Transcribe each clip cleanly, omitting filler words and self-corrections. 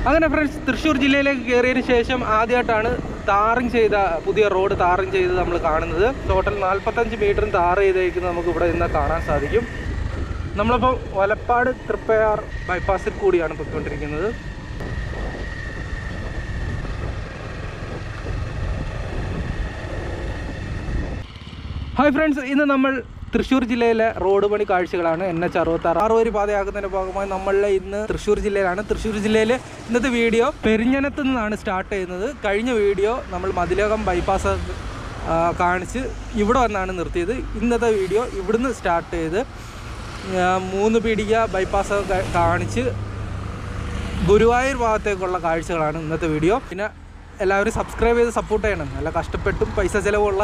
അങ്ങനെ ഫ്രണ്ട്സ്, തൃശ്ശൂർ ജില്ലയിലേക്ക് കയറിയതിന് ശേഷം ആദ്യമായിട്ടാണ് ടാറിങ് ചെയ്ത പുതിയ റോഡ് ടാറിങ് ചെയ്ത് നമ്മൾ കാണുന്നത്. ടോട്ടൽ 45 മീറ്ററും ടാർ ചെയ്തേക്കുന്നത് നമുക്ക് ഇവിടെ നിന്ന് കാണാൻ സാധിക്കും. നമ്മളിപ്പോൾ ഒലപ്പാട് തൃപ്പയാർ ബൈപ്പാസിൽ കൂടിയാണ് പോയിക്കൊണ്ടിരിക്കുന്നത്. ഹായ് ഫ്രണ്ട്സ്, ഇന്ന് നമ്മൾ തൃശ്ശൂർ ജില്ലയിലെ റോഡ് പണി കാഴ്ചകളാണ്. NH 66 ആറുവരി പാതയാക്കുന്നതിൻ്റെ ഭാഗമായി നമ്മളിലെ ഇന്ന് തൃശ്ശൂർ ജില്ലയിലാണ്. തൃശ്ശൂർ ജില്ലയിൽ ഇന്നത്തെ വീഡിയോ പെരിഞ്ഞനത്ത് നിന്നാണ് സ്റ്റാർട്ട് ചെയ്യുന്നത്. കഴിഞ്ഞ വീഡിയോ നമ്മൾ മതിലകം ബൈപ്പാസ് കാണിച്ച് ഇവിടെ വന്നാണ് നിർത്തിയത്. ഇന്നത്തെ വീഡിയോ ഇവിടുന്ന് സ്റ്റാർട്ട് ചെയ്ത് 3 പീടിക ബൈപ്പാസ് കാണിച്ച് ഗുരുവായൂർ ഭാഗത്തേക്കുള്ള കാഴ്ചകളാണ് ഇന്നത്തെ വീഡിയോ. പിന്നെ എല്ലാവരും സബ്സ്ക്രൈബ് ചെയ്ത് സപ്പോർട്ട് ചെയ്യണം. നല്ല കഷ്ടപ്പെട്ടും പൈസ ചിലവുള്ള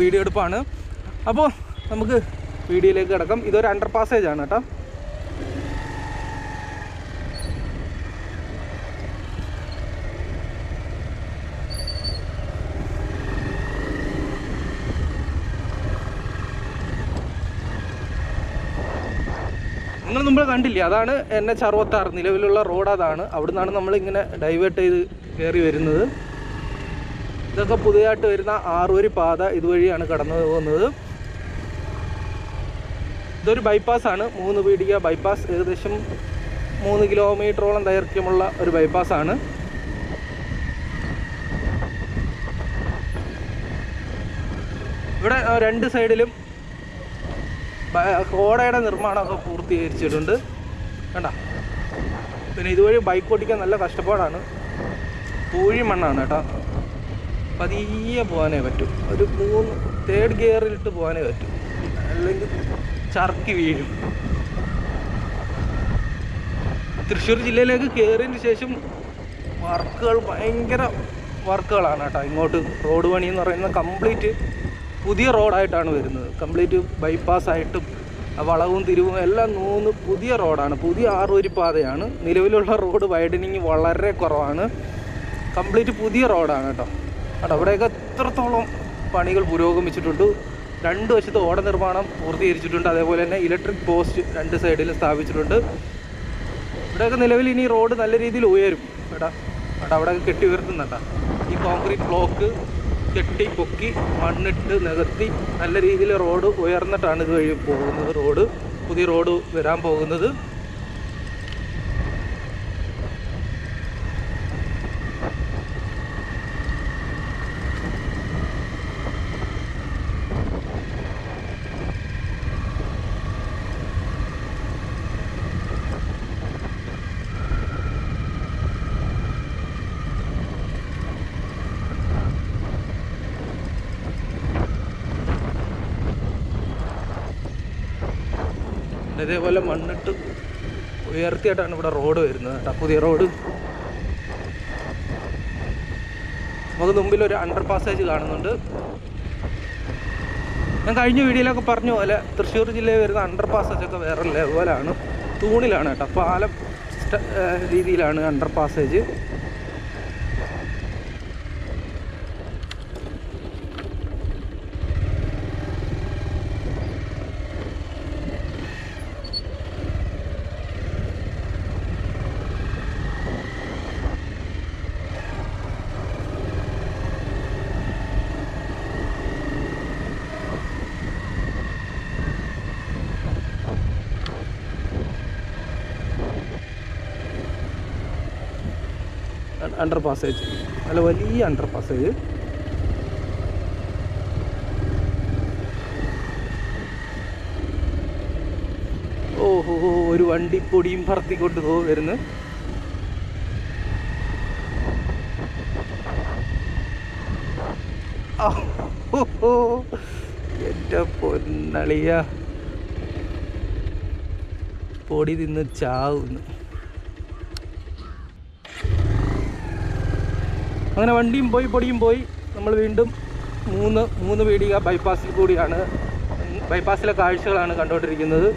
വീഡിയോ എടുപ്പാണ്. അപ്പോൾ നമുക്ക് വീഡിയോയിലേക്ക് കിടക്കാം. ഇതൊരു അണ്ടർ പാസേജ് ആണ് കേട്ടോ. നിങ്ങൾ മുമ്പ് കണ്ടില്ലേ, അതാണ് NH 66 നിലവിലുള്ള റോഡ്. അതാണ് അവിടെ നിന്നാണ് നമ്മളിങ്ങനെ ഡൈവേർട്ട് ചെയ്ത് കയറി വരുന്നത്. ഇതൊക്കെ പുതിയതായിട്ട് വരുന്ന ആറുവരി പാത ഇതുവഴിയാണ് കടന്നു പോകുന്നത്. ഇതൊരു ബൈപ്പാസാണ്, 3 പീടിക ബൈപ്പാസ്. ഏകദേശം 3 കിലോമീറ്ററോളം ദൈർഘ്യമുള്ള ഒരു ബൈപ്പാസാണ്. ഇവിടെ 2 സൈഡിലും ഓടയുടെ നിർമ്മാണമൊക്കെ പൂർത്തീകരിച്ചിട്ടുണ്ട്. കണ്ട, പിന്നെ ഇതുവഴി ബൈക്ക് ഓടിക്കാൻ നല്ല കഷ്ടപ്പാടാണ്. പൂഴി മണ്ണാണ് കേട്ടോ. പതിയെ പോകാനേ പറ്റും. ഒരു 3 ഗിയറിലിട്ട് പോകാനേ പറ്റും, അല്ലെങ്കിൽ ചർക്കി വീഴും. തൃശ്ശൂർ ജില്ലയിലേക്ക് കയറിയതിന് ശേഷം വർക്കുകൾ, ഭയങ്കര വർക്കുകളാണ് കേട്ടോ. ഇങ്ങോട്ട് റോഡ് പണി എന്ന് പറയുന്നത് കംപ്ലീറ്റ് പുതിയ റോഡായിട്ടാണ് വരുന്നത്. കംപ്ലീറ്റ് ബൈപ്പാസായിട്ടും വളവും തിരിവും എല്ലാം 3 പുതിയ റോഡാണ്. പുതിയ ആറുവരി പാതയാണ്. നിലവിലുള്ള റോഡ് വൈഡനിങ് വളരെ കുറവാണ്. കംപ്ലീറ്റ് പുതിയ റോഡാണ് കേട്ടോ. അവിടെയൊക്കെ എത്രത്തോളം പണികൾ പുരോഗമിച്ചിട്ടുണ്ട്. 2 വശത്ത് ഓട നിർമ്മാണം പൂർത്തീകരിച്ചിട്ടുണ്ട്. അതേപോലെ തന്നെ ഇലക്ട്രിക് പോസ്റ്റ് 2 സൈഡിലും സ്ഥാപിച്ചിട്ടുണ്ട്. ഇവിടെയൊക്കെ നിലവിൽ ഇനി റോഡ് നല്ല രീതിയിൽ ഉയരും. അവിടെയൊക്കെ കെട്ടി ഉയർത്തുന്നുണ്ട. ഈ കോൺക്രീറ്റ് ബ്ലോക്ക് കെട്ടി പൊക്കി മണ്ണിട്ട് നികത്തി നല്ല രീതിയിൽ റോഡ് ഉയർന്നിട്ടാണ് ഇതുവഴി പോകുന്നത്. പുതിയ റോഡ് വരാൻ പോകുന്നത്. ഇതേപോലെ മണ്ണിട്ട് ഉയർത്തിയിട്ടാണ് ഇവിടെ റോഡ് വരുന്നത് കേട്ടോ. പുതിയ റോഡ്. നമുക്ക് മുമ്പിലൊരു അണ്ടർ പാസേജ് കാണുന്നുണ്ട്. ഞാൻ കഴിഞ്ഞ വീഡിയോയിലൊക്കെ പറഞ്ഞ പോലെ തൃശ്ശൂർ ജില്ലയിൽ വരുന്ന അണ്ടർ പാസേജൊക്കെ വേറെ ലെവലാണ്. തൂണിലാണ് കേട്ടോ. പാലം രീതിയിലാണ് അണ്ടർ പാസേജ്. അണ്ടർ പാസേജ്, നല്ല വലിയ അണ്ടർ പാസേജ്. ഓഹോ, ഒരു വണ്ടി പൊടിയും പറത്തിക്കൊണ്ട് വരുന്നു. എൻ്റെ പൊന്നളിയ, പൊടി തിന്ന് ചാവുന്നു. അങ്ങനെ വണ്ടിയും പോയി പൊടിയും പോയി. നമ്മൾ വീണ്ടും 3 പീടിക ബൈപ്പാസിൽ കൂടിയാണ്, ബൈപ്പാസിലെ കാഴ്ചകളാണ് കണ്ടുകൊണ്ടിരിക്കുന്നത്.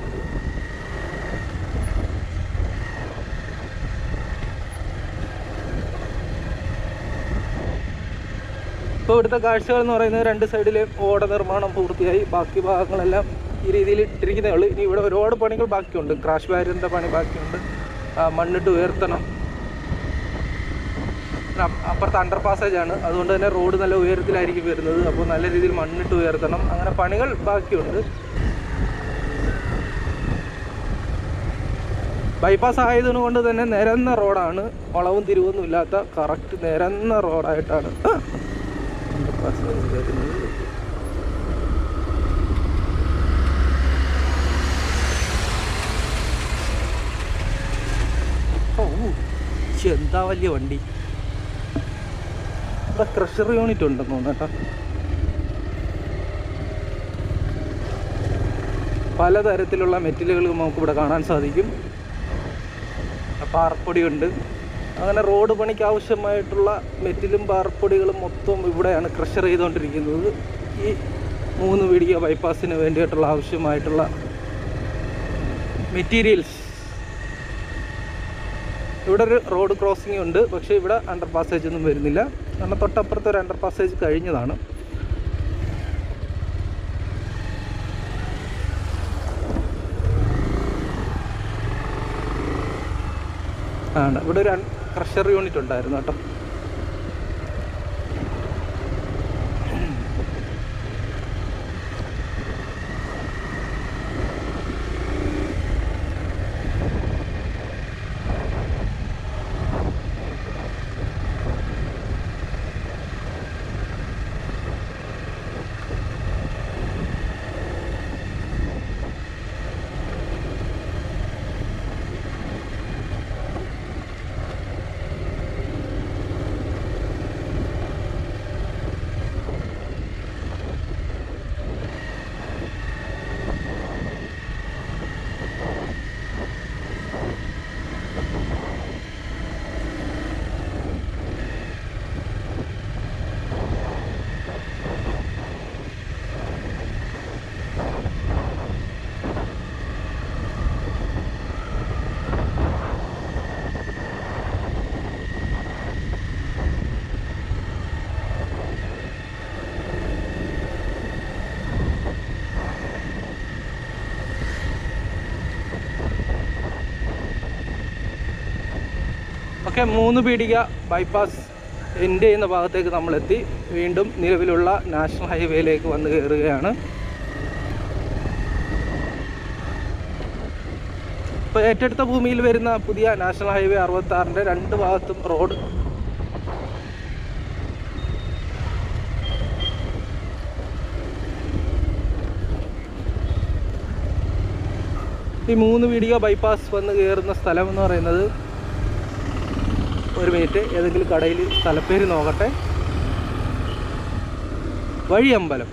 ഇപ്പോൾ ഇവിടുത്തെ കാഴ്ചകൾ എന്ന് പറയുന്നത് 2 സൈഡിലെയും ഓട നിർമ്മാണം പൂർത്തിയായി. ബാക്കി ഭാഗങ്ങളെല്ലാം ഈ രീതിയിൽ ഇട്ടിരിക്കുന്നേ ഉള്ളൂ. ഇനി ഇവിടെ ഒരുപാട് പണികൾ ബാക്കിയുണ്ട്. ക്രാഷ് ബാരിയറിൻ്റെ പണി ബാക്കിയുണ്ട്. മണ്ണിട്ട് ഉയർത്തണം. അപ്പുറത്ത് അണ്ടർ പാസേജാണ്, അതുകൊണ്ട് തന്നെ റോഡ് നല്ല ഉയരത്തിലായിരിക്കും വരുന്നത്. അപ്പോൾ നല്ല രീതിയിൽ മണ്ണിട്ട് ഉയർത്തണം. അങ്ങനെ പണികൾ ബാക്കിയുണ്ട്. ബൈപ്പാസ് ആയതുകൊണ്ട് തന്നെ നിരന്ന റോഡാണ്, വളവും തിരിവൊന്നും ഇല്ലാത്ത കറക്റ്റ് നിരന്ന റോഡായിട്ടാണ് അണ്ടർ പാസേജ് വരുന്നത്. എന്താ വലിയ വണ്ടി. ഇവിടെ ക്രഷർ യൂണിറ്റ് ഉണ്ടെന്ന് തോന്നുന്നു കേട്ടോ. പലതരത്തിലുള്ള മെറ്റീരിയലുകൾ നമുക്കിവിടെ കാണാൻ സാധിക്കും. പാറപ്പൊടിയുണ്ട്. അങ്ങനെ റോഡ് പണിക്ക് ആവശ്യമായിട്ടുള്ള മെറ്റലും പാറപ്പൊടികളും മൊത്തം ഇവിടെയാണ് ക്രഷർ ചെയ്തുകൊണ്ടിരിക്കുന്നത്. ഈ 3 വീടിക ബൈപ്പാസിന് വേണ്ടിയിട്ടുള്ള ആവശ്യമായിട്ടുള്ള മെറ്റീരിയൽസ്. ഇവിടെ ഒരു റോഡ് ക്രോസിംഗ് ഉണ്ട്, പക്ഷേ ഇവിടെ അണ്ടർ പാസേജ് ഒന്നും വരുന്നില്ല. കാരണം തൊട്ടപ്പുറത്ത് ഒരു അണ്ടർ പാസേജ് കഴിഞ്ഞതാണ്. ഇവിടെ ഒരു ക്രഷർ യൂണിറ്റ് ഉണ്ടായിരുന്നു കേട്ടോ. ഓക്കെ, 3 പീടിക ബൈപ്പാസ് എൻഡ് ചെയ്യുന്ന ഭാഗത്തേക്ക് നമ്മളെത്തി. വീണ്ടും നിലവിലുള്ള നാഷണൽ ഹൈവേയിലേക്ക് വന്ന് കയറുകയാണ്. ഇപ്പോൾ ഏറ്റെടുത്ത ഭൂമിയിൽ വരുന്ന പുതിയ നാഷണൽ ഹൈവേ 66-ൻ്റെ 2 ഭാഗത്തും റോഡ് ഈ 3 പീടിക ബൈപ്പാസ് വന്ന് കയറുന്ന സ്ഥലം എന്ന് പറയുന്നത്, ഒരു മിനിറ്റ് ഏതെങ്കിലും കടയിൽ സ്ഥലപ്പേര് നോക്കട്ടെ. വഴിയമ്പലം.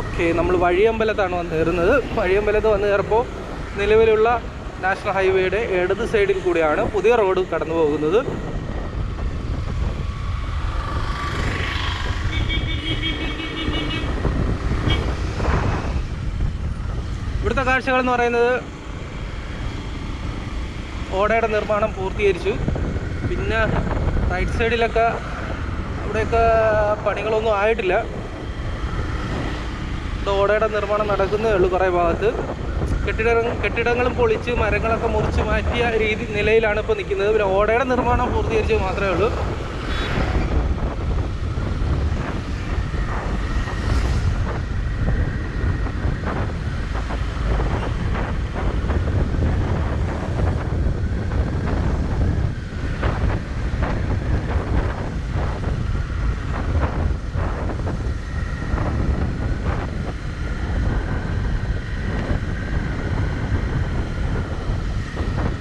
ഓക്കെ, നമ്മൾ വഴിയമ്പലത്താണ് വന്ന് കയറുന്നത്. വഴിയമ്പലത്ത് വന്ന് കയറുമ്പോൾ നിലവിലുള്ള നാഷണൽ ഹൈവേയുടെ ഇടത് സൈഡിൽ കൂടിയാണ് പുതിയ റോഡ് കടന്നു പോകുന്നത്. ഇവിടുത്തെ കാഴ്ചകളെന്ന് പറയുന്നത്, ഓടയുടെ നിർമ്മാണം പൂർത്തീകരിച്ചു. പിന്നെ റൈറ്റ് സൈഡിലൊക്കെ അവിടെയൊക്കെ പണികളൊന്നും ആയിട്ടില്ല. ഓടയുടെ നിർമ്മാണം നടക്കുന്നേ ഉള്ളൂ. കുറേ ഭാഗത്ത് കെട്ടിടങ്ങളും പൊളിച്ച് മരങ്ങളൊക്കെ മുറിച്ച് മാറ്റിയ നിലയിലാണ് ഇപ്പോൾ നിൽക്കുന്നത്. പിന്നെ ഓടയുടെ നിർമ്മാണം പൂർത്തീകരിച്ചത് മാത്രമേ ഉള്ളൂ.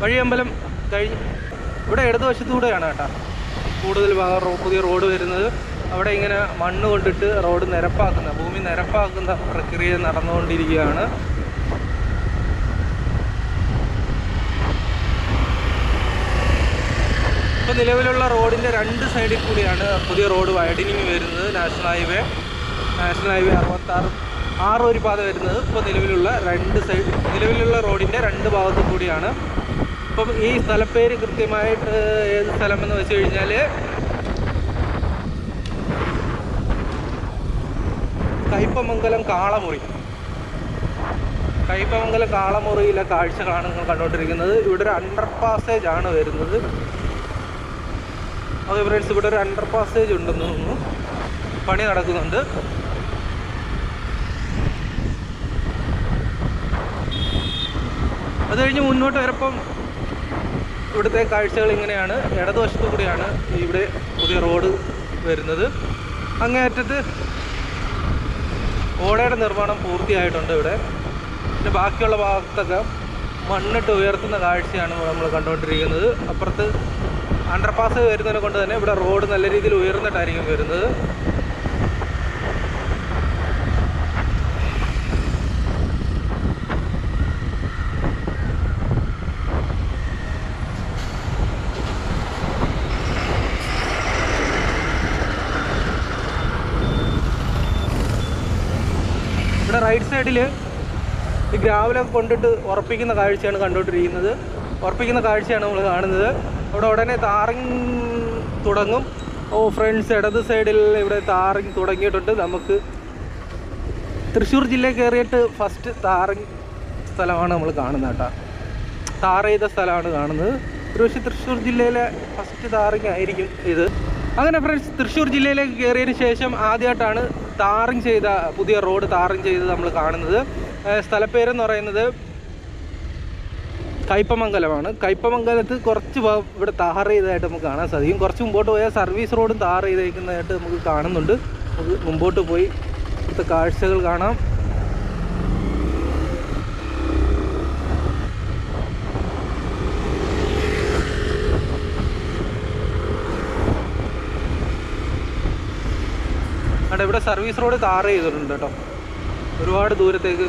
വഴിയമ്പലം കഴിഞ്ഞ് ഇവിടെ ഇടതുവശത്തൂടെയാണ് കേട്ടോ കൂടുതൽ ഭാഗം പുതിയ റോഡ് വരുന്നത്. അവിടെ ഇങ്ങനെ മണ്ണ് കൊണ്ടിട്ട് റോഡ് നിരപ്പാക്കുന്ന, ഭൂമി നിരപ്പാക്കുന്ന പ്രക്രിയ നടന്നുകൊണ്ടിരിക്കുകയാണ്. ഇപ്പോൾ നിലവിലുള്ള റോഡിൻ്റെ 2 സൈഡിൽ കൂടിയാണ് പുതിയ റോഡ് വൈഡനിങ് വരുന്നത്. നാഷണൽ ഹൈവേ 66 ഒരു പാത വരുന്നത്. ഇപ്പോൾ നിലവിലുള്ള റോഡിൻ്റെ 2 ഭാഗത്തു കൂടിയാണ്. ഇപ്പം ഈ സ്ഥലപ്പേര് കൃത്യമായിട്ട് ഏത് സ്ഥലമെന്ന് വെച്ച് കഴിഞ്ഞാൽ കയ്പമംഗലം കാളമുറിയിലെ കാഴ്ചകളാണ് നിങ്ങൾ കണ്ടുകൊണ്ടിരിക്കുന്നത്. ഇവിടെ ഒരു അണ്ടർ പാസേജ് ആണ് വരുന്നത്. ഓക്കെ ഫ്രണ്ട്സ്, ഇവിടെ ഒരു അണ്ടർ പാസേജ് ഉണ്ടെന്ന് തോന്നുന്നു, പണി നടക്കുന്നുണ്ട്. അത് കഴിഞ്ഞ് മുന്നോട്ട് വരപ്പം ഇവിടുത്തെ കാഴ്ചകൾ ഇങ്ങനെയാണ്. ഇടതുവശത്തു കൂടിയാണ് ഇവിടെ പുതിയ റോഡ് വരുന്നത്. അങ്ങേയറ്റത്ത് ഓടയുടെ നിർമ്മാണം പൂർത്തിയായിട്ടുണ്ട് ഇവിടെ. പിന്നെ ബാക്കിയുള്ള ഭാഗത്തൊക്കെ മണ്ണിട്ട് ഉയർത്തുന്ന കാഴ്ചയാണ് നമ്മൾ കണ്ടുകൊണ്ടിരിക്കുന്നത്. അപ്പുറത്ത് അണ്ടർപാസ് വരുന്നതിനെ കൊണ്ട് തന്നെ ഇവിടെ റോഡ് നല്ല രീതിയിൽ ഉയർന്നിട്ടായിരിക്കും വരുന്നത്. ഇവിടെ റൈറ്റ് സൈഡിൽ ഈ ഗ്രാവലൊക്കെ കൊണ്ടിട്ട് ഉറപ്പിക്കുന്ന കാഴ്ചയാണ് കണ്ടുകൊണ്ടിരിക്കുന്നത്. ഉറപ്പിക്കുന്ന കാഴ്ചയാണ് നമ്മൾ കാണുന്നത്. അവിടെ ഉടനെ താറിങ് തുടങ്ങും. ഫ്രണ്ട്സ്, ഇടത് സൈഡിൽ ഇവിടെ താറിങ് തുടങ്ങിയിട്ടുണ്ട്. നമുക്ക് തൃശ്ശൂർ ജില്ലയിൽ കയറിയിട്ട് ഫസ്റ്റ് താറിങ് സ്ഥലമാണ് നമ്മൾ കാണുന്നത് കേട്ടോ. താർ ചെയ്ത സ്ഥലമാണ് കാണുന്നത്. ഒരുപക്ഷെ തൃശ്ശൂർ ജില്ലയിലെ ഫസ്റ്റ് താറിങ് ആയിരിക്കും ഇത്. അങ്ങനെ ഫ്രണ്ട്സ്, തൃശ്ശൂർ ജില്ലയിലേക്ക് കയറിയതിന് ശേഷം ആദ്യമായിട്ടാണ് താറിങ് ചെയ്ത പുതിയ റോഡ് താറിങ് ചെയ്ത് നമ്മൾ കാണുന്നത്. സ്ഥലപ്പേരെന്ന് പറയുന്നത് കയ്പമംഗലമാണ്. കയ്പമംഗലത്ത് കുറച്ച് ഇവിടെ താർ ചെയ്തതായിട്ട് നമുക്ക് കാണാൻ സാധിക്കും. കുറച്ച് മുമ്പോട്ട് പോയാൽ സർവീസ് റോഡും താർ ചെയ്തേക്കുന്നതായിട്ട് നമുക്ക് കാണുന്നുണ്ട്. നമുക്ക് മുമ്പോട്ട് പോയി ഇവിടുത്തെ കാഴ്ചകൾ കാണാം. ഇവിടെ സർവീസ് റോഡ് താർ ചെയ്തിട്ടുണ്ട് കേട്ടോ, ഒരുപാട് ദൂരത്തേക്ക്.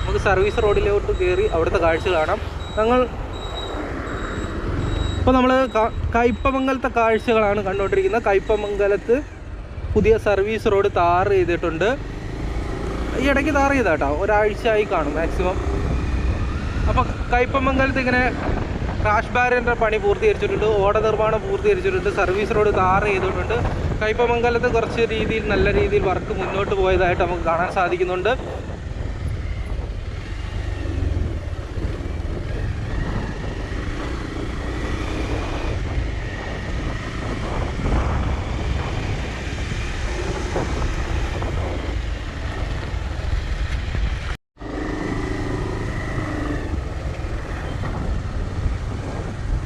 നമുക്ക് സർവീസ് റോഡിലോട്ട് കയറി അവിടുത്തെ കാഴ്ച കാണാം. ഇപ്പോൾ നമ്മൾ കയ്പമംഗലത്തെ കാഴ്ചകളാണ് കണ്ടുകൊണ്ടിരിക്കുന്നത്. കയ്പമംഗലത്ത് പുതിയ സർവീസ് റോഡ് താർ ചെയ്തിട്ടുണ്ട്. ഈ ഇടയ്ക്ക് താർ ചെയ്താ കേട്ടോ, ഒരാഴ്ചയായി കാണും മാക്സിമം. അപ്പോൾ കയ്പമംഗലത്ത് ഇങ്ങനെ ക്രാഷ് ബാരിയറിൻ്റെ പണി പൂർത്തീകരിച്ചിട്ടുണ്ട്, ഓട നിർമ്മാണം പൂർത്തീകരിച്ചിട്ടുണ്ട്, സർവീസ് റോഡ് താർ ചെയ്തിട്ടുണ്ട്. കയ്പമംഗലത്ത് കുറച്ച് രീതിയിൽ നല്ല രീതിയിൽ വർക്ക് മുന്നോട്ട് പോയതായിട്ട് നമുക്ക് കാണാൻ സാധിക്കുന്നുണ്ട്.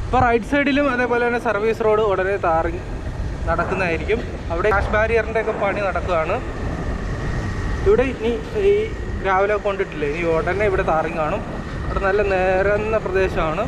ഇപ്പോൾ റൈറ്റ് സൈഡിലും അതേപോലെ തന്നെ സർവീസ് റോഡ് ഉടനെ താറിങ് നടക്കുന്നതായിരിക്കും. അവിടെ ക്രാഷ് ബാരിയറിൻ്റെ ഒക്കെ പണി നടക്കുകയാണ്. ഇവിടെ ഇനി ഈ രാവിലെ കൊണ്ടിട്ടില്ലേ, ഇനി ഉടനെ ഇവിടെ താറിങ് കാണും. അവിടെ നല്ല നേരുന്ന പ്രദേശമാണ്.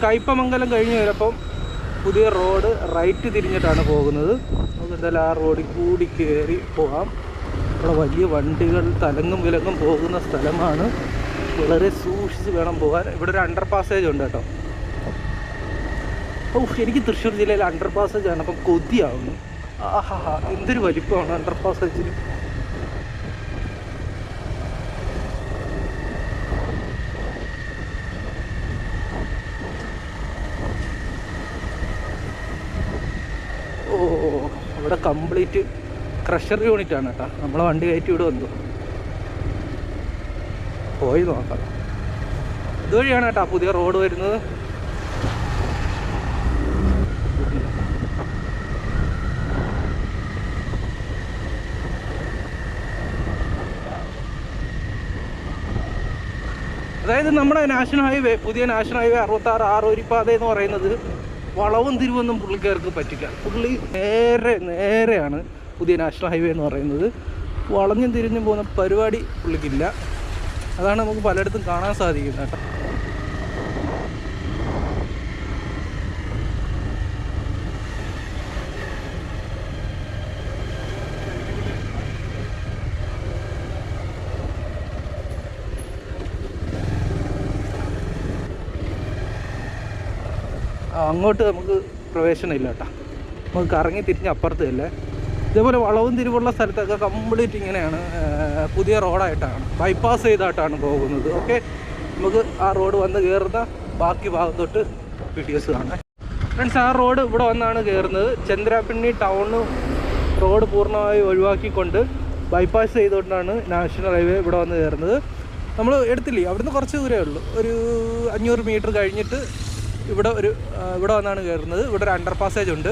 കയ്പമംഗലം കഴിഞ്ഞ് വരുമ്പം പുതിയ റോഡ് റൈറ്റ് തിരിഞ്ഞിട്ടാണ് പോകുന്നത്. നമുക്ക് എന്തായാലും ആ റോഡിൽ കൂടി കയറി പോകാം. ഇവിടെ വലിയ വണ്ടികൾ തലങ്ങും വിലങ്ങും പോകുന്ന സ്ഥലമാണ്. വളരെ സൂക്ഷിച്ച് വേണം പോകാൻ. ഇവിടെ ഒരു അണ്ടർ പാസേജ് ഉണ്ട് കേട്ടോ. എനിക്ക് തൃശ്ശൂർ ജില്ലയിൽ അണ്ടർ പാസേജ് ആണ് അപ്പം കൊതിയാവുന്നു. ആഹാ, എന്തൊരു വലിപ്പമാണ് അണ്ടർ പാസേജിന്. ഇവിടെ കംപ്ലീറ്റ് ക്രഷർ യൂണിറ്റ് ആണ് കേട്ടോ. നമ്മളെ വണ്ടി കയറ്റി ഇവിടെ വന്നു പോയി നോക്കാം. ഇതുവഴിയാണ് കേട്ടോ പുതിയ റോഡ് വരുന്നത്. അതായത് നമ്മുടെ നാഷണൽ ഹൈവേ, പുതിയ നാഷണൽ ഹൈവേ 66 ആറൂരിപ്പാത എന്ന് പറയുന്നത് വളവും തിരിവൊന്നും പുള്ളിക്കാർക്ക് പറ്റില്ല. പുള്ളി നേരെയാണ് പുതിയ നാഷണൽ ഹൈവേ എന്ന് പറയുന്നത്. വളഞ്ഞും തിരിഞ്ഞും പോകുന്ന പരിപാടി പുള്ളിക്കില്ല. അതാണ് നമുക്ക് പലയിടത്തും കാണാൻ സാധിക്കുന്നത് കേട്ടോ. അങ്ങോട്ട് നമുക്ക് പ്രവേശനമില്ല കേട്ടോ. നമുക്ക് കറങ്ങി തിരിഞ്ഞ് അപ്പുറത്ത് അല്ലേ. ഇതേപോലെ വളവും തിരിവുള്ള സ്ഥലത്തൊക്കെ കംപ്ലീറ്റ് ഇങ്ങനെയാണ്, പുതിയ റോഡായിട്ടാണ്, ബൈപ്പാസ് ചെയ്തായിട്ടാണ് പോകുന്നത്. ഓക്കെ, നമുക്ക് ആ റോഡ് വന്ന് കയറുന്ന ബാക്കി ഭാഗത്തോട്ട് വീഡിയോസ് കാണാം. ഫ്രണ്ട്സ്, ആ റോഡ് ഇവിടെ വന്നാണ് കയറുന്നത്. ചന്ദ്രാപിണ്ണി ടൗണ് റോഡ് പൂർണ്ണമായി ഒഴിവാക്കിക്കൊണ്ട് ബൈപ്പാസ് ചെയ്തുകൊണ്ടാണ് നാഷണൽ ഹൈവേ ഇവിടെ വന്ന് കയറുന്നത്. നമ്മൾ എടുത്തില്ലേ, അവിടുന്ന് കുറച്ച് ദൂരമേ ഉള്ളൂ, ഒരു 500 മീറ്റർ കഴിഞ്ഞിട്ട് ഇവിടെ വന്നാണ് കയറുന്നത്. ഇവിടെ ഒരു അണ്ടർ പാസേജ് ഉണ്ട്.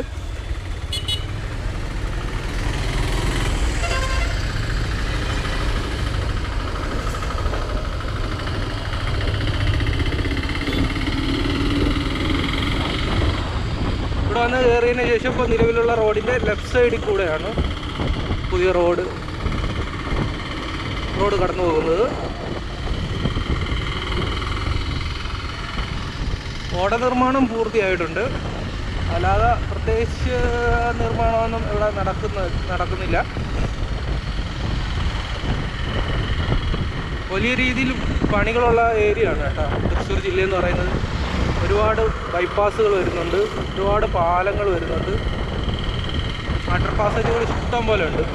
ഇവിടെ വന്ന് കയറിയതിന് ശേഷം ഇപ്പോൾ നിലവിലുള്ള റോഡിൻ്റെ ലെഫ്റ്റ് സൈഡിൽ കൂടെയാണ് പുതിയ റോഡ് കടന്നു പോകുന്നത്. ഓട നിർമ്മാണം പൂർത്തിയായിട്ടുണ്ട്. അല്ലാതെ പ്രത്യേകിച്ച് നിർമ്മാണമൊന്നും ഇവിടെ നടക്കുന്നില്ല. വലിയ രീതിയിൽ പണികളുള്ള ഏരിയ ആണ് കേട്ടോ തൃശ്ശൂർ ജില്ലയെന്ന് പറയുന്നത്. ഒരുപാട് ബൈപ്പാസുകൾ വരുന്നുണ്ട്, ഒരുപാട് പാലങ്ങൾ വരുന്നുണ്ട്, അണ്ടർ പാസേജുകൾ ഇഷ്ടം പോലെ ഉണ്ട്.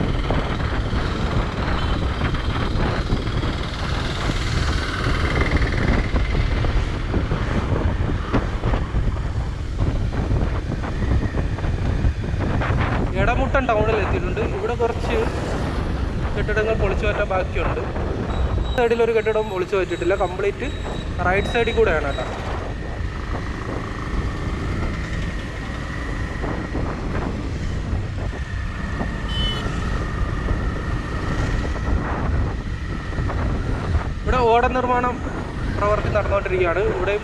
എടമുട്ടം ടൗണിൽ എത്തിയിട്ടുണ്ട്. ഇവിടെ കുറച്ച് കെട്ടിടങ്ങൾ പൊളിച്ചു മാറ്റാൻ ബാക്കിയുണ്ട്. സൈഡിലൊരു കെട്ടിടം പൊളിച്ചു മാറ്റിയിട്ടില്ല, കംപ്ലീറ്റ് റൈറ്റ് സൈഡിൽ കൂടെയാണ് കേട്ടോ. ഇവിടെ ഓട നിർമ്മാണം പ്രവൃത്തി നടന്നുകൊണ്ടിരിക്കുകയാണ്. ഇവിടെ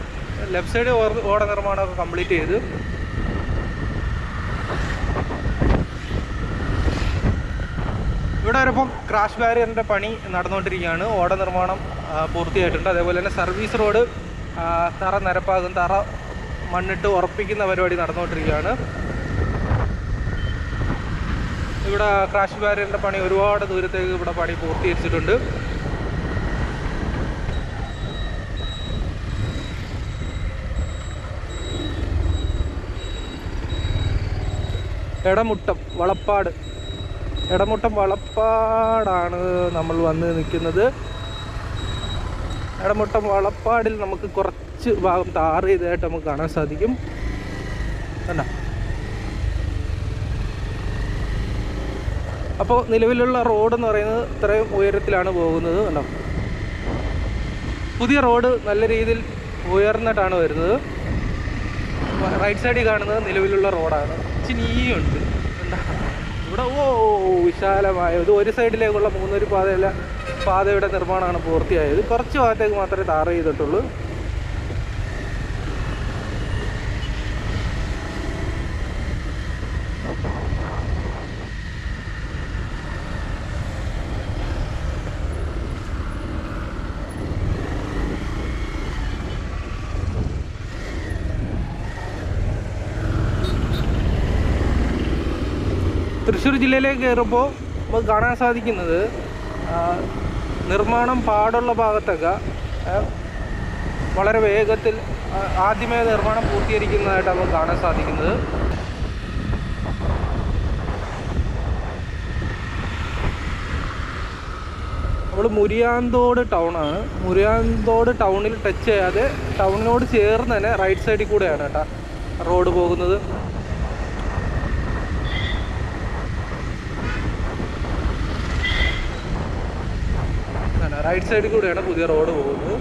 ലെഫ്റ്റ് സൈഡ് ഓട നിർമ്മാണമൊക്കെ കംപ്ലീറ്റ് ചെയ്ത് ഇവിടെ വരുമ്പോൾ ക്രാഷ് ബാരിയറിൻ്റെ പണി നടന്നുകൊണ്ടിരിക്കുകയാണ്. ഓട നിർമ്മാണം പൂർത്തിയായിട്ടുണ്ട്. അതേപോലെ തന്നെ സർവീസ് റോഡ് തറ നിരപ്പാകും, തറ മണ്ണിട്ട് ഉറപ്പിക്കുന്ന പരിപാടി നടന്നുകൊണ്ടിരിക്കുകയാണ്. ഇവിടെ ക്രാഷ് ബാരിയറിൻ്റെ പണി ഒരുപാട് ദൂരത്തേക്ക് ഇവിടെ പണി പൂർത്തീകരിച്ചിട്ടുണ്ട്. എടമുട്ടം വളപ്പാടാണ് നമ്മൾ വന്ന് നിൽക്കുന്നത്. എടമുട്ടം വളപ്പാടിൽ നമുക്ക് കുറച്ച് ഭാഗം ടാർ ചെയ്തതായിട്ട് നമുക്ക് കാണാൻ സാധിക്കും. കണ്ടോ? അപ്പോൾ നിലവിലുള്ള റോഡ് എന്ന് പറയുന്നത് ഇത്രയും ഉയരത്തിലാണ് പോകുന്നത്. കണ്ടോ? പുതിയ റോഡ് നല്ല രീതിയിൽ ഉയർന്നിട്ടാണ് വരുന്നത്. റൈറ്റ് സൈഡിൽ കാണുന്നത് നിലവിലുള്ള റോഡാണ്. ഇച്ചിനിയുണ്ട് എന്താ ഇവിടെ വിശാലമായ ഒരു സൈഡിലേക്കുള്ള 3 പാതയുടെ നിർമ്മാണമാണ് പൂർത്തിയായത്. കുറച്ച് ഭാഗത്തേക്ക് മാത്രമേ ടാർ ചെയ്തിട്ടുള്ളൂ. തൃശ്ശൂർ ജില്ലയിലേക്ക് കയറുമ്പോൾ നമുക്ക് കാണാൻ സാധിക്കുന്നത് നിർമ്മാണം പാടുള്ള ഭാഗത്തൊക്കെ വളരെ വേഗത്തിൽ ആദ്യമേ നിർമ്മാണം പൂർത്തീകരിക്കുന്നതായിട്ട് നമുക്ക് കാണാൻ സാധിക്കുന്നത്. നമ്മൾ മുരിയാന്തോട് ടൗണാണ്. മുരിയാന്തോട് ടൗണിൽ ടച്ച് ചെയ്യാതെ ടൗണിനോട് ചേർന്ന് തന്നെ റൈറ്റ് സൈഡിൽ കൂടെയാണ് കേട്ടോ റോഡ് പോകുന്നത്. റൈറ്റ് സൈഡിൽ കൂടെയാണ് പുതിയ റോഡ് പോകുന്നത്.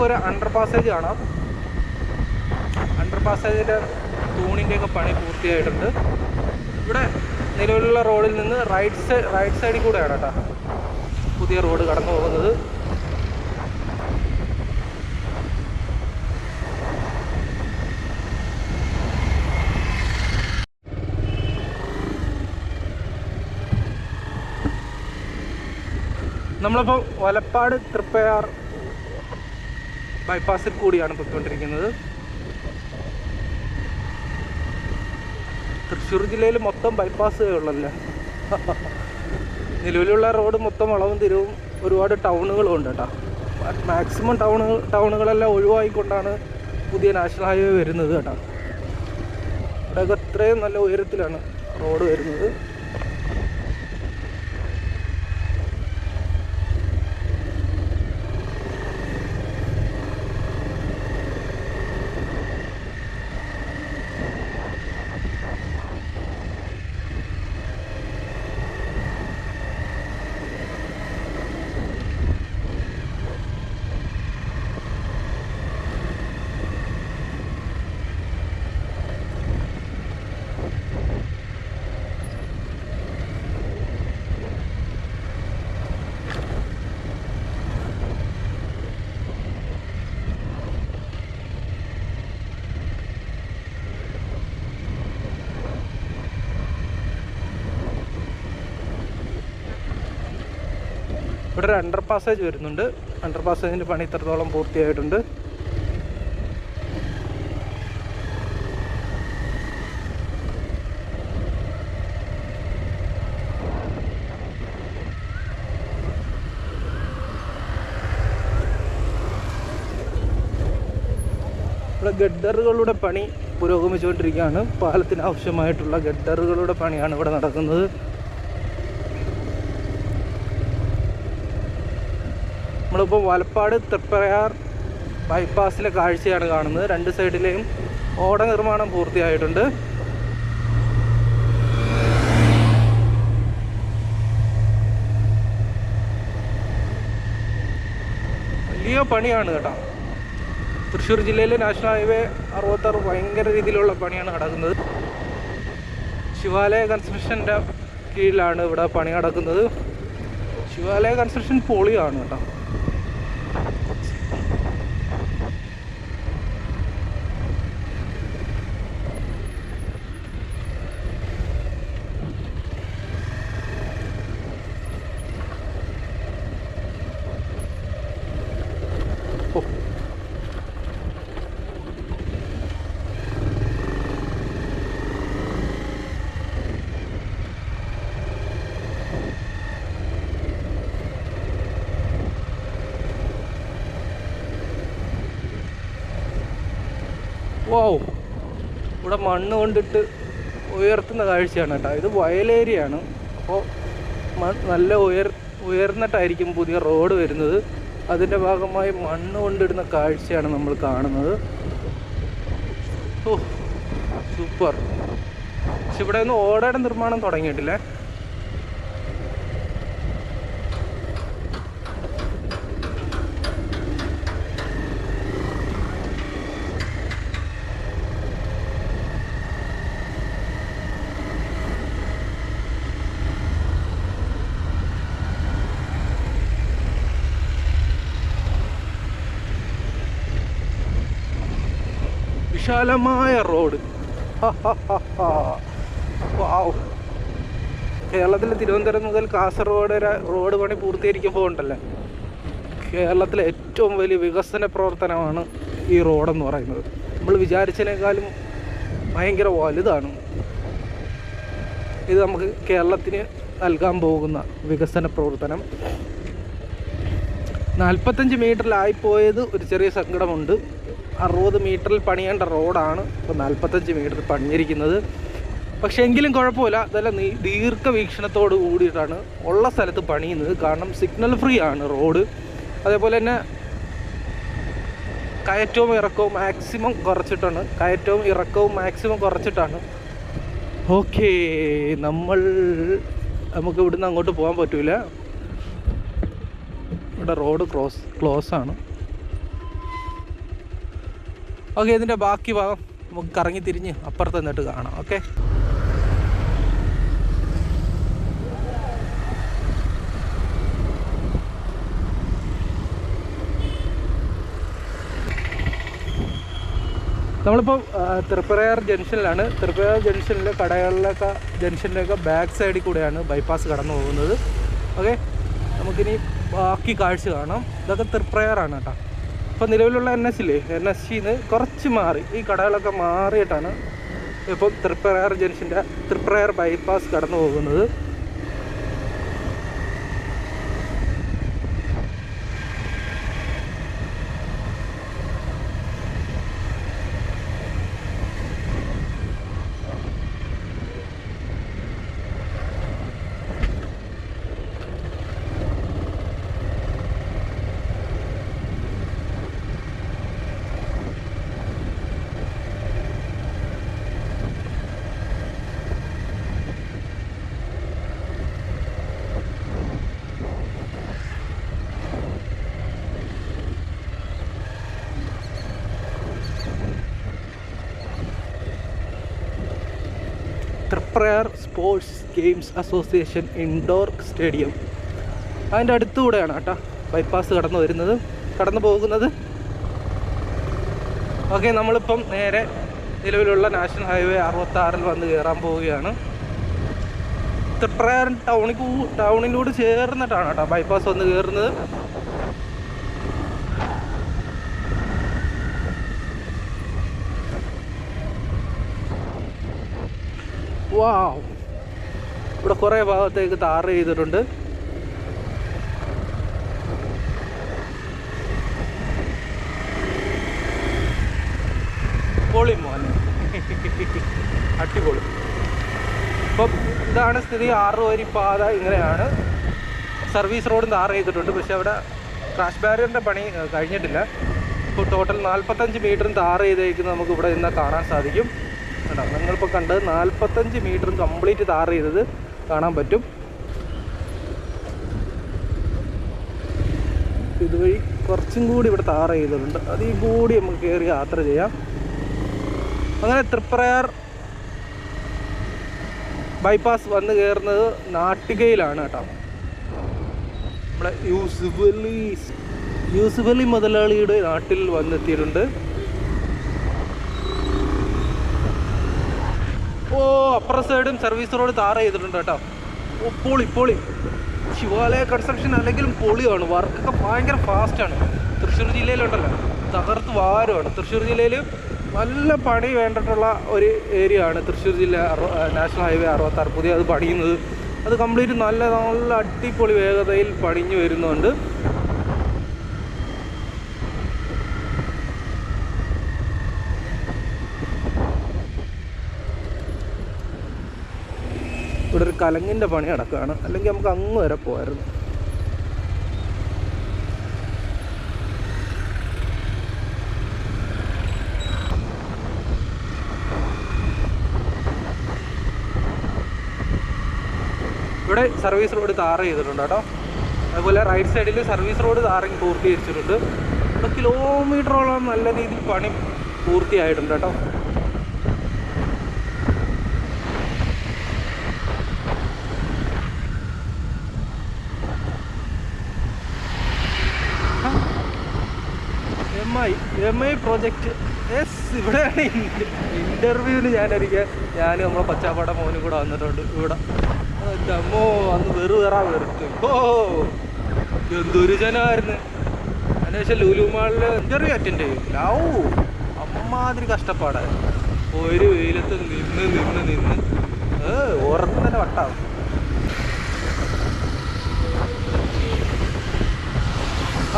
ഒരു അണ്ടർ പാസേജ് കാണാം. അണ്ടർ പാസേജിൻ്റെ തൂണിൻ്റെയൊക്കെ പണി പൂർത്തിയായിട്ടുണ്ട്. ഇവിടെ നിലവിലുള്ള റോഡിൽ നിന്ന് റൈറ്റ് സൈഡിൽ കൂടെയാണ് കേട്ടോ പുതിയ റോഡ് കടന്നു പോകുന്നത്. നമ്മളിപ്പോൾ വലപ്പാട് തൃപ്പയാർ ബൈപ്പാസിൽ കൂടിയാണ് പോയിക്കൊണ്ടിരിക്കുന്നത്. തൃശ്ശൂർ ജില്ലയിൽ മൊത്തം ബൈപ്പാസേ ഉള്ളല്ലേ. നിലവിലുള്ള റോഡ് മൊത്തം വളവും തിരിവും ഒരുപാട് ടൗണുകളും ഉണ്ട് കേട്ടോ. മാക്സിമം ടൗണുകളെല്ലാം ഒഴിവായിക്കൊണ്ടാണ് പുതിയ നാഷണൽ ഹൈവേ വരുന്നത് കേട്ടോ. ഇവിടെയൊക്കെ ഇത്രയും നല്ല ഉയരത്തിലാണ് റോഡ് വരുന്നത്. ഇവിടെ ഒരു അണ്ടർ പാസേജ് വരുന്നുണ്ട്. അണ്ടർ പാസേജിൻ്റെ പണി ഇത്രത്തോളം പൂർത്തിയായിട്ടുണ്ട്. ഇവിടെ ഗഡറുകളുടെ പണി പുരോഗമിച്ചുകൊണ്ടിരിക്കുകയാണ്. പാലത്തിന് ആവശ്യമായിട്ടുള്ള ഗഡറുകളുടെ പണിയാണ് ഇവിടെ നടക്കുന്നത്. നമ്മളിപ്പോൾ വലപ്പാട് തൃപ്പയാർ ബൈപ്പാസിലെ കാഴ്ചയാണ് കാണുന്നത്. രണ്ട് സൈഡിലെയും ഓട നിർമ്മാണം പൂർത്തിയായിട്ടുണ്ട്. വലിയ പണിയാണ് കേട്ടോ. തൃശ്ശൂർ ജില്ലയിലെ നാഷണൽ ഹൈവേ 66 ഭയങ്കര രീതിയിലുള്ള പണിയാണ് നടക്കുന്നത്. ശിവാലയ കൺസ്ട്രക്ഷൻ്റെ കീഴിലാണ് ഇവിടെ പണി നടക്കുന്നത്. ശിവാലയ കൺസ്ട്രക്ഷൻ പൊളിയാണ് കേട്ടോ. വൗ, ഇവിടെ മണ്ണ് കൊണ്ടിട്ട് ഉയർത്തുന്ന കാഴ്ചയാണ് കേട്ടോ. ഇത് വയലേരിയയാണ്. അപ്പോൾ നല്ല ഉയർന്നിട്ടായിരിക്കും പുതിയ റോഡ് വരുന്നത്. അതിൻ്റെ ഭാഗമായി മണ്ണ് കൊണ്ടിടുന്ന കാഴ്ചയാണ് നമ്മൾ കാണുന്നത്. ഓ സൂപ്പർ. പക്ഷെ ഇവിടെ ഒന്നും ഓടയുടെ നിർമ്മാണം തുടങ്ങിയിട്ടില്ലേ. വിശാലമായ റോഡ്. കേരളത്തിലെ തിരുവനന്തപുരം മുതൽ കാസർഗോഡ് വരെ റോഡ് പണി പൂർത്തീകരിക്കുമ്പോൾ ഉണ്ടല്ലേ, കേരളത്തിലെ ഏറ്റവും വലിയ വികസന പ്രവർത്തനമാണ് ഈ റോഡെന്ന് പറയുന്നത്. നമ്മൾ വിചാരിച്ചതിനേക്കാളും ഭയങ്കര വലുതാണ്. ഇത് നമുക്ക് കേരളത്തിന് നൽകാൻ പോകുന്ന വികസന പ്രവർത്തനം. 45 മീറ്ററിലായിപ്പോയത് ഒരു ചെറിയ സങ്കടമുണ്ട്. 60 മീറ്ററിൽ പണിയേണ്ട റോഡാണ് ഇപ്പോൾ 45 മീറ്റർ പണിഞ്ഞിരിക്കുന്നത്. പക്ഷേ എങ്കിലും കുഴപ്പമില്ല. അതെല്ലാം ദീർഘവീക്ഷണത്തോട് കൂടിയിട്ടാണ് ഉള്ള സ്ഥലത്ത് പണിയുന്നത്. കാരണം സിഗ്നൽ ഫ്രീ ആണ് റോഡ്. അതേപോലെ തന്നെ കയറ്റവും ഇറക്കവും മാക്സിമം കുറച്ചിട്ടാണ്. ഓക്കെ, നമുക്ക് ഇവിടുന്ന് അങ്ങോട്ട് പോകാൻ പറ്റില്ല. ഇവിടെ റോഡ് ക്ലോസ് ആണ്. ഓക്കെ, ഇതിൻ്റെ ബാക്കി ഭാഗം നമുക്ക് കറങ്ങി തിരിഞ്ഞ് അപ്പുറത്ത് നിന്നിട്ട് കാണാം. ഓക്കെ, നമ്മളിപ്പോൾ തൃപ്രയാർ ജംഗ്ഷനിലാണ്. തൃപ്രയാർ ജംഗ്ഷനിലെ കടകളിലൊക്കെ ജംഗ്ഷനിലൊക്കെ ബാക്ക് സൈഡിൽ കൂടെയാണ് ബൈപ്പാസ് കടന്നു പോകുന്നത്. ഓക്കെ, നമുക്കിനി ബാക്കി കാഴ്ച കാണാം. ഇതൊക്കെ തൃപ്രയാറാണ് കേട്ടോ. ഇപ്പോൾ നിലവിലുള്ള NS ഇല്ലേ, NSന്ന് കുറച്ച് മാറി ഈ കടകളൊക്കെ മാറിയിട്ടാണ് ഇപ്പം തൃപ്രയാർ ജംഗ്ഷൻ്റെ തൃപ്രയാർ ബൈപ്പാസ് കടന്നു പോകുന്നത്. Thriprayar sports games association indoor stadium, അതിൻ്റെ അടുത്തുകൂടെയാണ് കേട്ടോ ബൈപ്പാസ് കടന്നു പോകുന്നത്. ഓക്കെ, നമ്മളിപ്പം നേരെ നിലവിലുള്ള നാഷണൽ ഹൈവേ 66 വന്ന് കയറാൻ പോവുകയാണ്. തൃപ്രയാർ ടൗണിനോട് ചേർന്നിട്ടാണ് കേട്ടോ ബൈപ്പാസ് വന്ന് കയറുന്നത്. വാവ്, ഇവിടെ കുറേ ഭാഗത്തേക്ക് ടാർ ചെയ്തിട്ടുണ്ട്. പൊളി മോനെ, അടിപൊളി. അപ്പം ഇതാണ് സ്ഥിതി. 6 വരി പാത ഇങ്ങനെയാണ്. സർവീസ് റോഡും ടാർ ചെയ്തിട്ടുണ്ട്, പക്ഷെ അവിടെ ക്രാഷ് ബാരിയറിൻ്റെ പണി കഴിഞ്ഞിട്ടില്ല. ഇപ്പോൾ ടോട്ടൽ 45 മീറ്ററും ടാർ ചെയ്തേക്കുന്നത് നമുക്ക് ഇവിടെ നിന്ന് കാണാൻ സാധിക്കും. കേട്ടോ, നിങ്ങളിപ്പോൾ കണ്ടത് 45 മീറ്ററും കംപ്ലീറ്റ് ടാർ ചെയ്തത് കാണാൻ പറ്റും. ഇതുവഴി കുറച്ചും കൂടി ഇവിടെ ടാർ ചെയ്തിട്ടുണ്ട്, അതിൽ കൂടി നമുക്ക് കയറി യാത്ര ചെയ്യാം. അങ്ങനെ തൃപ്രയാർ ബൈപ്പാസ് വന്ന് കയറുന്നത് നാട്ടികയിലാണ് കേട്ടോ. നമ്മുടെ യൂസുഫ് അലി മുതലാളിയുടെ നാട്ടിൽ വന്നെത്തിയിട്ടുണ്ട്. ഓ, അപ്പുറ സൈഡും സർവീസ് റോഡ് ടാർ ചെയ്തിട്ടുണ്ട് കേട്ടോ. ഓ, പൊളി. ശിവാലയ കൺസ്ട്രക്ഷൻ അല്ലെങ്കിലും പൊളിയാണ്. വർക്കൊക്കെ ഭയങ്കര ഫാസ്റ്റാണ്. തൃശ്ശൂർ ജില്ലയിലുണ്ടല്ലോ, തകർത്ത് വാരുമാണ്. തൃശ്ശൂർ ജില്ലയിൽ നല്ല പണി വേണ്ടിയിട്ടുള്ള ഒരു ഏരിയ ആണ് തൃശ്ശൂർ ജില്ല. നാഷണൽ ഹൈവേ 66 പുതിയ അത് പണിയുന്നത്. അത് കംപ്ലീറ്റ് നല്ല അടിപൊളി വേഗതയിൽ പണിഞ്ഞു വരുന്നുണ്ട്. ഇവിടെ ഒരു കലങ്ങിൻ്റെ പണി നടക്കുകയാണ്, അല്ലെങ്കിൽ നമുക്ക് അങ്ങ് വരെ പോകായിരുന്നു. ഇവിടെ സർവീസ് റോഡ് ടാർ ചെയ്തിട്ടുണ്ട് കേട്ടോ. അതുപോലെ റൈറ്റ് സൈഡിൽ സർവീസ് റോഡ് ടാറിങ് പൂർത്തീകരിച്ചിട്ടുണ്ട്. ഇവിടെ കിലോമീറ്ററോളം നല്ല രീതിയിൽ പണി പൂർത്തിയായിട്ടുണ്ട് കേട്ടോ. MI project. യെസ്, ഇവിടെയാണ് ഇൻ്റർവ്യൂവിന് ഞാൻ നമ്മളെ പച്ചാപ്പാട മോനും കൂടെ വന്നിട്ടുണ്ട് ഇവിടെ. അമ്മോ, അന്ന് വെറുത്ത് ഓ എന്തൊരു ജനമായിരുന്നു. അതിനുശേഷം ലുലു മാളിൽ ഇൻ്റർവ്യൂ അറ്റൻഡ് ചെയ്യും. അമ്മാതിരി കഷ്ടപ്പാടായിരുന്നു. ഒരു വെയിലത്ത് നിന്ന് ഉറക്കം തന്നെ വട്ടാവും.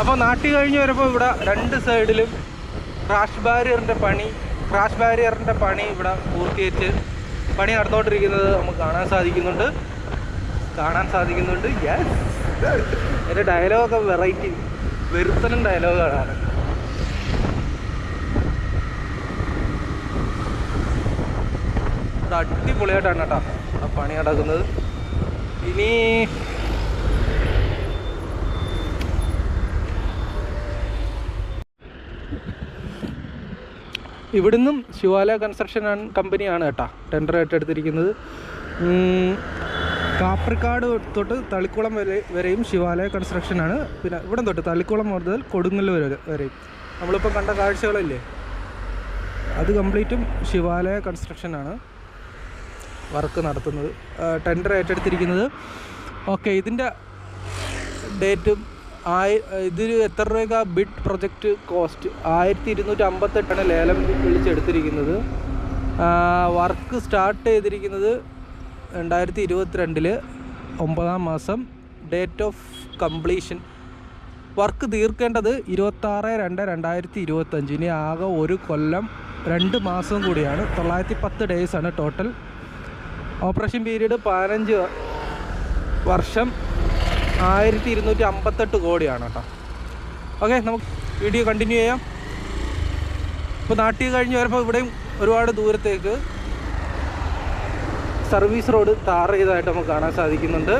അപ്പോൾ നാട്ടിൽ കഴിഞ്ഞ് വരുമ്പോൾ ഇവിടെ 2 സൈഡിലും ക്രാഷ് ബാരിയറിൻ്റെ പണി ഇവിടെ പൂർത്തീകരിച്ച് പണി നടന്നുകൊണ്ടിരിക്കുന്നത് നമുക്ക് കാണാൻ സാധിക്കുന്നുണ്ട്. യെസ്, എൻ്റെ ഡയലോഗൊക്കെ വെറൈറ്റി വെറുത്തനും ഡയലോഗുകളാണ്. ഇവിടെ അടിപൊളിയായിട്ടാണ് കേട്ടോ ആ പണി നടക്കുന്നത്. ഇനി ഇവിടുന്നും ശിവാലയ കൺസ്ട്രക്ഷൻ കമ്പനിയാണ് കേട്ടോ ടെൻഡർ ഏറ്റെടുത്തിരിക്കുന്നത്. കാപ്രിക്കാട് തൊട്ട് തളിക്കുളം വരെയും ശിവാലയ കൺസ്ട്രക്ഷനാണ്. പിന്നെ ഇവിടെ തൊട്ട് തളിക്കുളം മുതൽ കൊടുങ്ങല്ലൂർ വരെയും നമ്മളിപ്പോൾ കണ്ട കാഴ്ചകളില്ലേ, അത് കംപ്ലീറ്റും ശിവാലയ കൺസ്ട്രക്ഷനാണ് വർക്ക് നടത്തുന്നത്, ടെൻഡർ ഏറ്റെടുത്തിരിക്കുന്നത്. ഓക്കെ, ഇതിൻ്റെ ഡേറ്റും ഇതിൽ എത്ര രൂപ ബിഡ് പ്രൊജക്റ്റ് കോസ്റ്റ് 1258 ലേലം വിളിച്ചെടുത്തിരിക്കുന്നത്. വർക്ക് സ്റ്റാർട്ട് ചെയ്തിരിക്കുന്നത് 2022 9-ാം മാസം. ഡേറ്റ് ഓഫ് കംപ്ലീഷൻ വർക്ക് തീർക്കേണ്ടത് 26/2/2025. ഇനി ആകെ 1 കൊല്ലം 2 മാസം കൂടിയാണ്. 910 ഡേയ്സാണ് ടോട്ടൽ. ഓപ്പറേഷൻ പീരീഡ് 15 വർഷം 1258 കോടിയാണ് കേട്ടോ. ഓക്കെ, നമുക്ക് വീഡിയോ കണ്ടിന്യൂ ചെയ്യാം. ഇപ്പോൾ നാട്ടിൽ കഴിഞ്ഞ് വരുമ്പോൾ ഇവിടെയും ഒരുപാട് ദൂരത്തേക്ക് സർവീസ് റോഡ് ടാർ ചെയ്തതായിട്ട് നമുക്ക് കാണാൻ സാധിക്കുന്നുണ്ട്.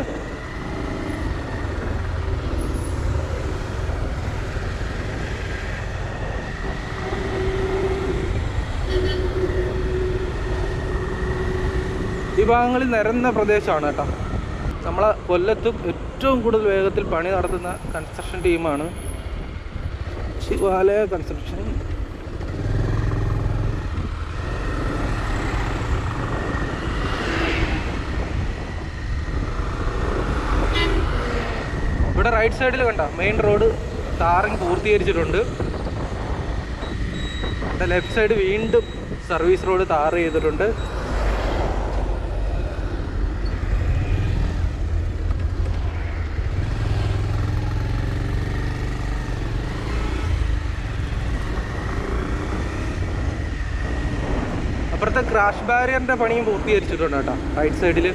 ഈ ഭാഗങ്ങളിൽ നിരന്ന പ്രദേശമാണ് കേട്ടോ. നമ്മളെ കൊല്ലത്തും ഏറ്റവും കൂടുതൽ വേഗത്തിൽ പണി നടത്തുന്ന കൺസ്ട്രക്ഷൻ ടീമാണ് ശിവാലയ കൺസ്ട്രക്ഷൻ. ഇവിടെ റൈറ്റ് സൈഡിൽ കണ്ട മെയിൻ റോഡ് ടാറിങ് പൂർത്തീകരിച്ചിട്ടുണ്ട്. ലെഫ്റ്റ് സൈഡ് വീണ്ടും സർവീസ് റോഡ് ടാർ ചെയ്തിട്ടുണ്ട്. അപ്പുറത്തെ ക്രാഷ് ബാരിയറിൻ്റെ പണിയും പൂർത്തീകരിച്ചിട്ടുണ്ട് കേട്ടോ റൈറ്റ് സൈഡിൽ.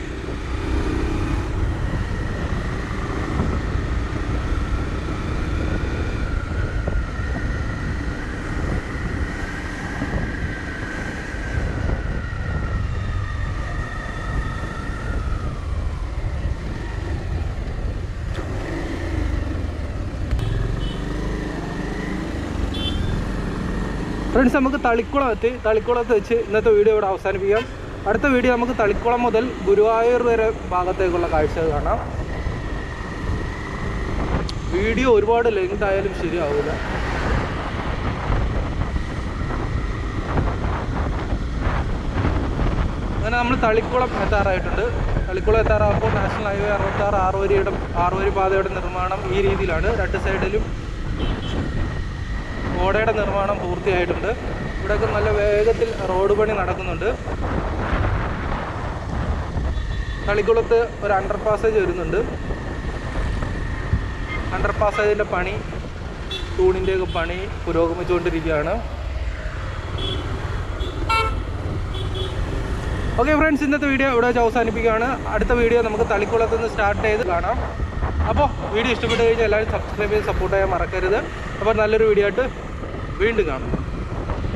ഫ്രണ്ട്സ്, നമുക്ക് തളിക്കുളത്ത് വെച്ച് ഇന്നത്തെ വീഡിയോ ഇവിടെ അവസാനിപ്പിക്കാം. അടുത്ത വീഡിയോ നമുക്ക് തളിക്കുളം മുതൽ ഗുരുവായൂർ വരെ ഭാഗത്തേക്കുള്ള കാഴ്ചകൾ കാണാം. വീഡിയോ ഒരുപാട് ലെങ്ത് ആയാലും ശരിയാവില്ല. അങ്ങനെ നമ്മൾ തളിക്കുളം എത്താറായിട്ടുണ്ട്. തളിക്കുളം എത്താറാകുമ്പോൾ നാഷണൽ ഹൈവേ 66 ആറുവരി പാതയുടെ നിർമ്മാണം ഈ രീതിയിലാണ്. 2 സൈഡിലും ഓടയുടെ നിർമ്മാണം പൂർത്തിയായിട്ടുണ്ട്. ഇവിടെയൊക്കെ നല്ല വേഗത്തിൽ റോഡ് പണി നടക്കുന്നുണ്ട്. തളിക്കുളത്ത് ഒരു അണ്ടർ പാസേജ് വരുന്നുണ്ട്. അണ്ടർ പാസേജിൻ്റെ പണി, തൂണിൻ്റെയൊക്കെ പണി പുരോഗമിച്ചുകൊണ്ടിരിക്കുകയാണ്. ഓക്കെ ഫ്രണ്ട്സ്, ഇന്നത്തെ വീഡിയോ ഇവിടെ വെച്ച് അവസാനിപ്പിക്കുകയാണ്. അടുത്ത വീഡിയോ നമുക്ക് തളിക്കുളത്ത് നിന്ന് സ്റ്റാർട്ട് ചെയ്ത് കാണാം. അപ്പോൾ വീഡിയോ ഇഷ്ടപ്പെട്ട് കഴിഞ്ഞാൽ എല്ലാവരും സബ്സ്ക്രൈബ് ചെയ്ത് സപ്പോർട്ട് ചെയ്യാൻ മറക്കരുത്. അപ്പോൾ നല്ലൊരു വീഡിയോ ആയിട്ട് വീണ്ടും കാണാം.